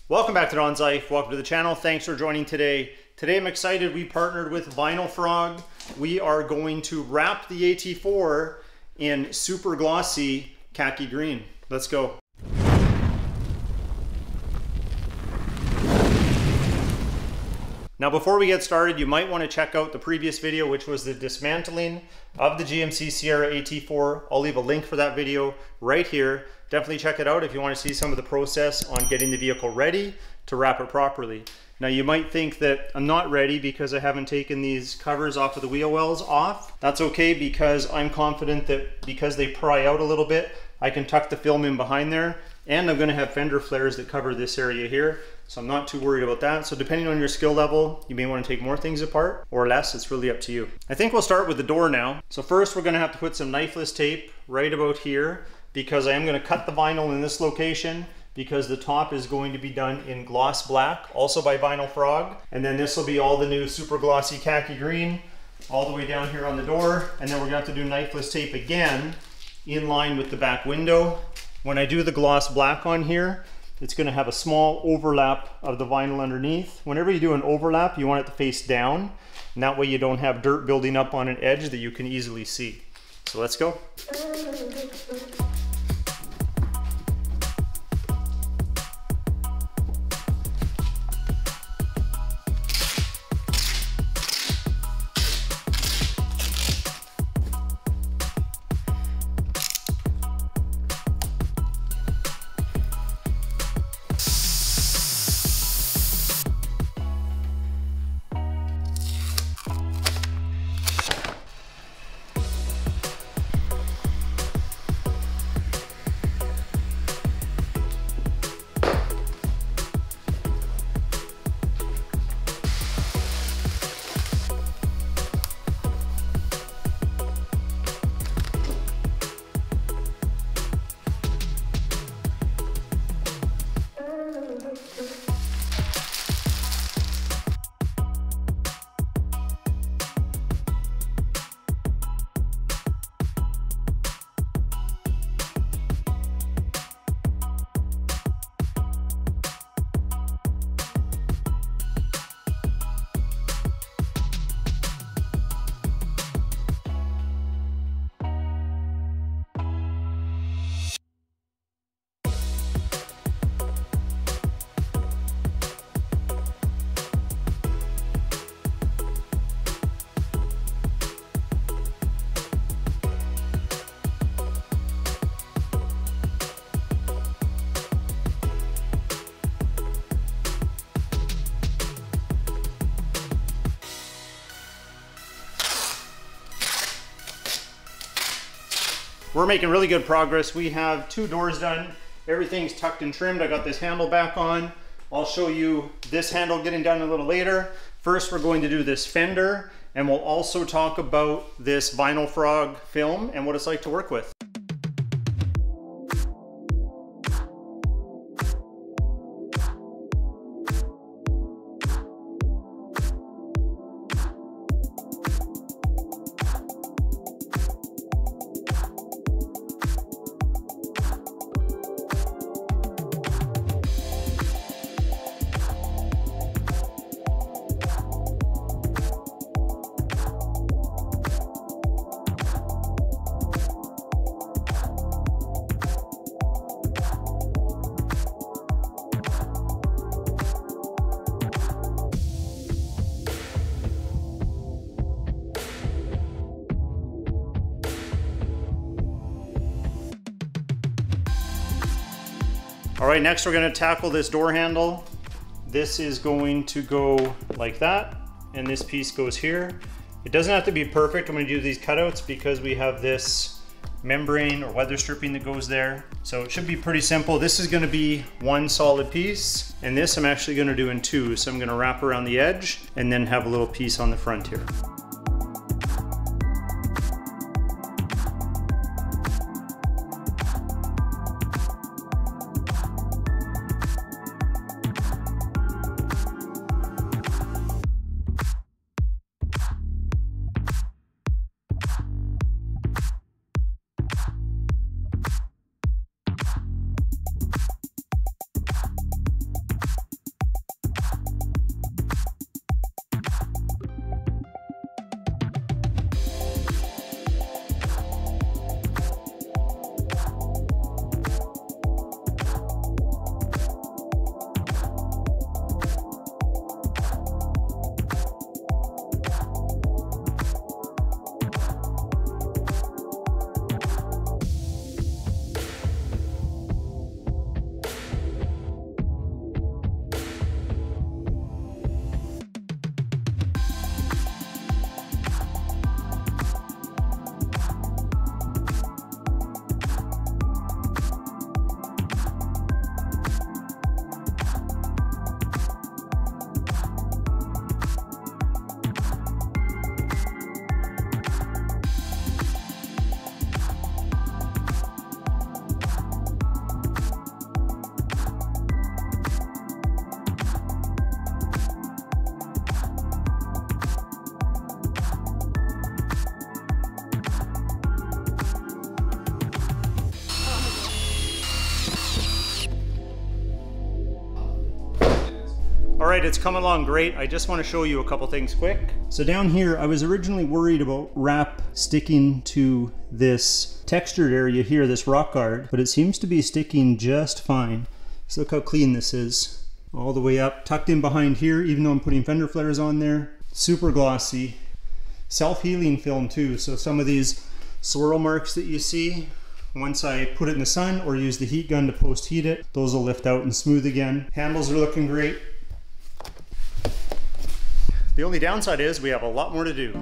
Welcome back to DONSLIFE. Welcome to the channel. Thanks for joining today. Today I'm excited. We partnered with Vinyl Frog. We are going to wrap the AT4 in super glossy khaki green. Let's go. Now before we get started, you might want to check out the previous video, which was the dismantling of the GMC Sierra AT4. I'll leave a link for that video right here. Definitely check it out if you want to see some of the process on getting the vehicle ready to wrap it properly. Now you might think that I'm not ready because I haven't taken these covers off of the wheel wells off. That's okay, because I'm confident that because they pry out a little bit, I can tuck the film in behind there, and I'm going to have fender flares that cover this area here. So I'm not too worried about that. So depending on your skill level, you may want to take more things apart or less. It's really up to you. I think we'll start with the door now. So first we're going to have to put some knifeless tape right about here, because I am going to cut the vinyl in this location, because the top is going to be done in gloss black, also by Vinyl Frog. And then this will be all the new super glossy khaki green all the way down here on the door. And then we're going to have to do knifeless tape again in line with the back window. When I do the gloss black on here, it's going to have a small overlap of the vinyl underneath. Whenever you do an overlap, you want it to face down, and that way you don't have dirt building up on an edge that you can easily see. So let's go. We're making really good progress. We have 2 doors done. Everything's tucked and trimmed. I got this handle back on. I'll show you this handle getting done a little later. First, we're going to do this fender, and we'll also talk about this Vinyl Frog film and what it's like to work with. All right, next we're going to tackle this door handle. This is going to go like that, and this piece goes here. It doesn't have to be perfect. I'm going to do these cutouts because we have this membrane or weather stripping that goes there. So it should be pretty simple. This is going to be one solid piece, and this I'm actually going to do in 2. So I'm going to wrap around the edge and then have a little piece on the front here. All right, it's coming along great. I just want to show you a couple things quick. So down here, I was originally worried about wrap sticking to this textured area here, this rock guard, but it seems to be sticking just fine. So look how clean this is. All the way up, tucked in behind here, even though I'm putting fender flares on there. Super glossy. Self-healing film too, so some of these swirl marks that you see, once I put it in the sun or use the heat gun to post-heat it, those will lift out and smooth again. Handles are looking great. The only downside is we have a lot more to do.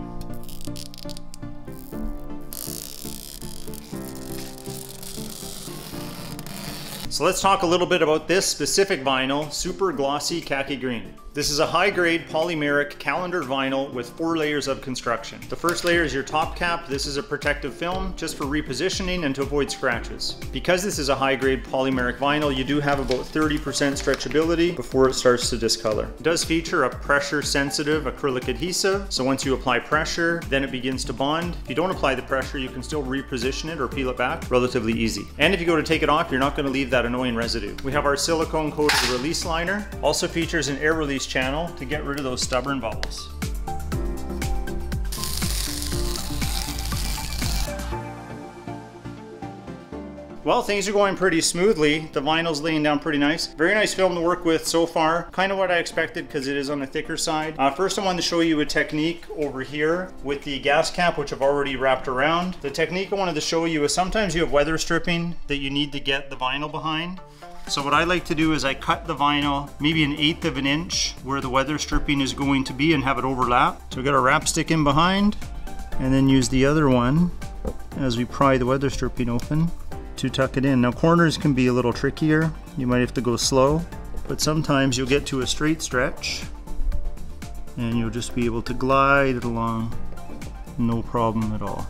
So let's talk a little bit about this specific vinyl, Super Glossy Khaki Green. This is a high-grade polymeric calendar vinyl with 4 layers of construction. The first layer is your top cap. This is a protective film just for repositioning and to avoid scratches. Because this is a high-grade polymeric vinyl, you do have about 30% stretchability before it starts to discolor. It does feature a pressure-sensitive acrylic adhesive, so once you apply pressure, then it begins to bond. If you don't apply the pressure, you can still reposition it or peel it back relatively easy. And if you go to take it off, you're not going to leave that annoying residue. We have our silicone-coated release liner. Also features an air release channel to get rid of those stubborn bubbles. Well, things are going pretty smoothly. The vinyl's laying down pretty nice. Very nice film to work with so far. Kind of what I expected because it is on the thicker side. First I wanted to show you a technique over here with the gas cap, which I've already wrapped around. The technique I wanted to show you is sometimes you have weather stripping that you need to get the vinyl behind. So what I like to do is I cut the vinyl maybe 1/8 of an inch where the weather stripping is going to be and have it overlap. So we got our wrap stick in behind and then use the other one as we pry the weather stripping open to tuck it in. Now corners can be a little trickier. You might have to go slow, but sometimes you'll get to a straight stretch and you'll just be able to glide it along, no problem at all.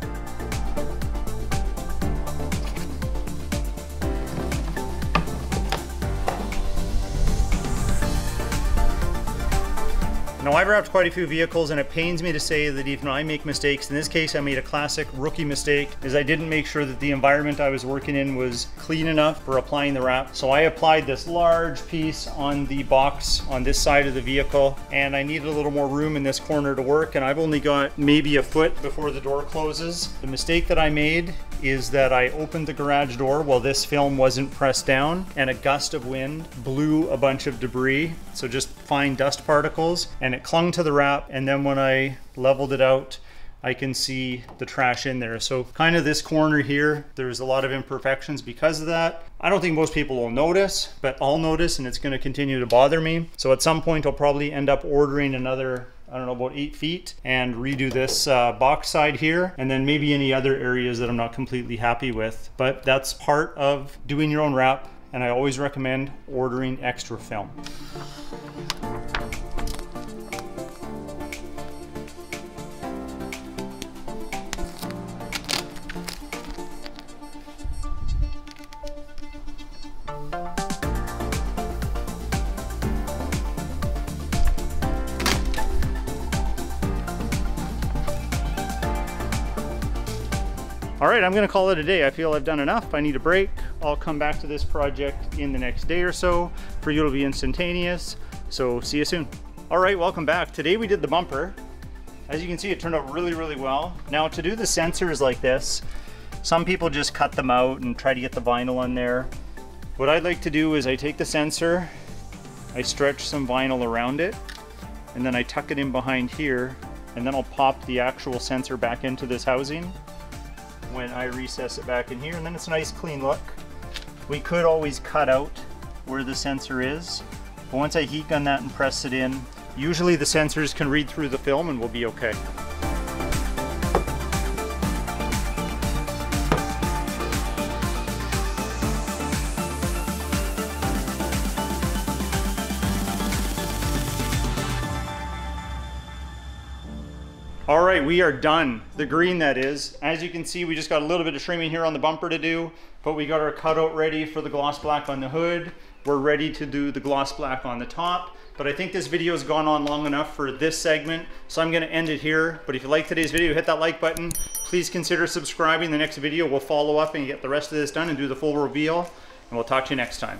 Now I've wrapped quite a few vehicles and it pains me to say that even I make mistakes. In this case I made a classic rookie mistake, is I didn't make sure that the environment I was working in was clean enough for applying the wrap. So I applied this large piece on the box on this side of the vehicle and I needed a little more room in this corner to work, and I've only got maybe a foot before the door closes. The mistake that I made is that I opened the garage door while this film wasn't pressed down and a gust of wind blew a bunch of debris, so just fine dust particles, and it clung to the wrap, and then when I leveled it out I can see the trash in there. So kind of this corner here, there's a lot of imperfections because of that. I don't think most people will notice, but I'll notice and it's going to continue to bother me. So at some point I'll probably end up ordering another, I don't know, about 8 feet and redo this box side here, and then maybe any other areas that I'm not completely happy with. But that's part of doing your own wrap, and I always recommend ordering extra film. All right, I'm gonna call it a day. I feel I've done enough. I need a break. I'll come back to this project in the next day or so. For you, it'll be instantaneous. So see you soon. All right, welcome back. Today we did the bumper. As you can see, it turned out really, really well. Now to do the sensors like this, some people just cut them out and try to get the vinyl on there. What I'd like to do is I take the sensor, I stretch some vinyl around it, and then I tuck it in behind here, and then I'll pop the actual sensor back into this housing when I recess it back in here, and then it's a nice clean look. We could always cut out where the sensor is, but once I heat gun that and press it in, usually the sensors can read through the film and we'll be okay. All right, we are done. The green, that is. As you can see, we just got a little bit of trimming here on the bumper to do, but we got our cutout ready for the gloss black on the hood. We're ready to do the gloss black on the top, but I think this video has gone on long enough for this segment, so I'm gonna end it here. But if you like today's video, hit that like button. Please consider subscribing. The next video we'll follow up and get the rest of this done and do the full reveal, and we'll talk to you next time.